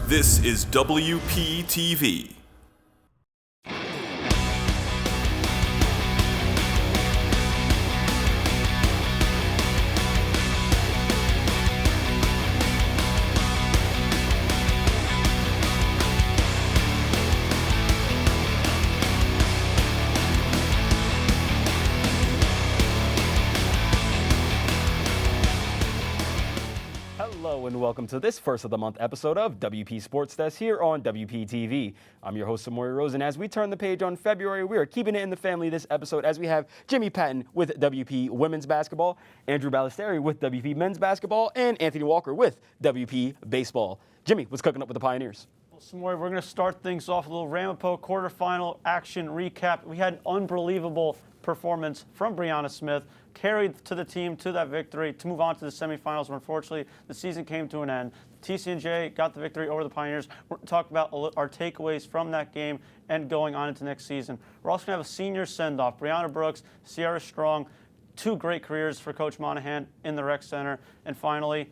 This is WPTV. Hello and welcome to this first of the month episode of WP Sports Desk here on WPTV. I'm your host, Samory Rose, and as we turn the page on February, we are keeping it in the family this episode as we have Jimmy Patton with WP Women's Basketball, Andrew Ballisteri with WP Men's Basketball, and Anthony Walker with WP Baseball. Jimmy, what's cooking up with the Pioneers? Well, Samory, we're going to start things off with a little Ramapo quarterfinal action recap. We had an unbelievable performance from Brianna Smith, carried to the team to that victory to move on to the semifinals, where unfortunately the season came to an end. TCNJ got the victory over the Pioneers. We're going to talk about our takeaways from that game and going on into next season. We're also going to have a senior send-off. Brianna Brooks, Sierra Strong, two great careers for Coach Monahan in the rec center. And finally,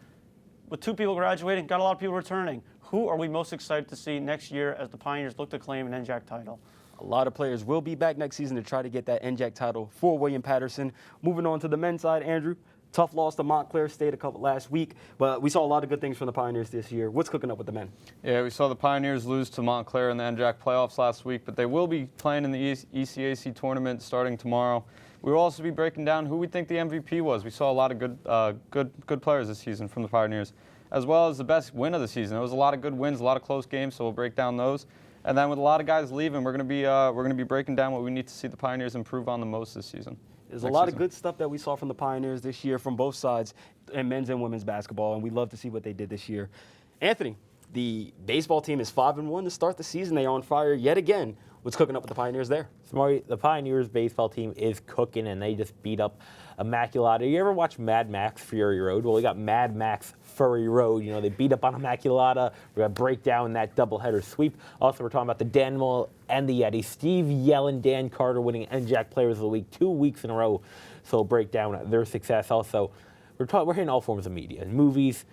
with two people graduating, got a lot of people returning. Who are we most excited to see next year as the Pioneers look to claim an NJAC title? A lot of players will be back next season to try to get that NJAC title for William Paterson. Moving on to the men's side, Andrew, tough loss to Montclair State last week, but we saw a lot of good things from the Pioneers this year. What's cooking up with the men? Yeah, we saw the Pioneers lose to Montclair in the NJAC playoffs last week, but they will be playing in the ECAC tournament starting tomorrow. We will also be breaking down who we think the MVP was. We saw a lot of good players this season from the Pioneers, as well as the best win of the season. There was a lot of good wins, a lot of close games, so we'll break down those. And then with a lot of guys leaving, we're going to be breaking down what we need to see the Pioneers improve on the most this season. There's a lot of good stuff that we saw from the Pioneers this year from both sides in men's and women's basketball, and we love to see what they did this year. Anthony, the baseball team is 5-1 to start the season. They are on fire yet again. What's cooking up with the Pioneers there? The Pioneers baseball team is cooking, and they just beat up Immaculata. You ever watch Mad Max Fury Road? Well, we got Mad Max Fury Road. You know, they beat up on Immaculata. We're going to break down that doubleheader sweep. Also, we're talking about the Danimal and the Yeti. Steve Yellen, Dan Carter winning NJAC Players of the Week 2 weeks in a row. So we'll break down their success. Also, we're hitting all forms of media, movies,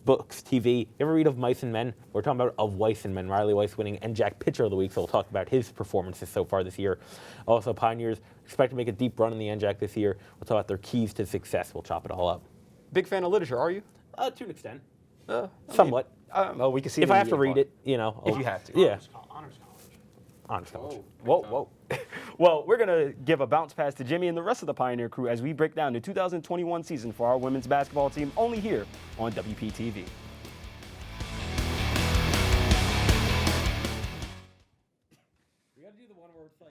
books, TV. You ever read Of Mice and Men? We're talking about Of Weiss and Men. Riley Weiss winning NJAC Pitcher of the Week, so we'll talk about his performances so far this year. Also, Pioneers expect to make a deep run in the NJAC this year. We'll talk about their keys to success. We'll chop it all up. Big fan of literature, are you? To an extent. Somewhat. Well, we can see if I have to read it, you know. If you have to. Yeah. Honors college. Whoa. Well, we're going to give a bounce pass to Jimmy and the rest of the Pioneer crew as we break down the 2021 season for our women's basketball team only here on WPTV.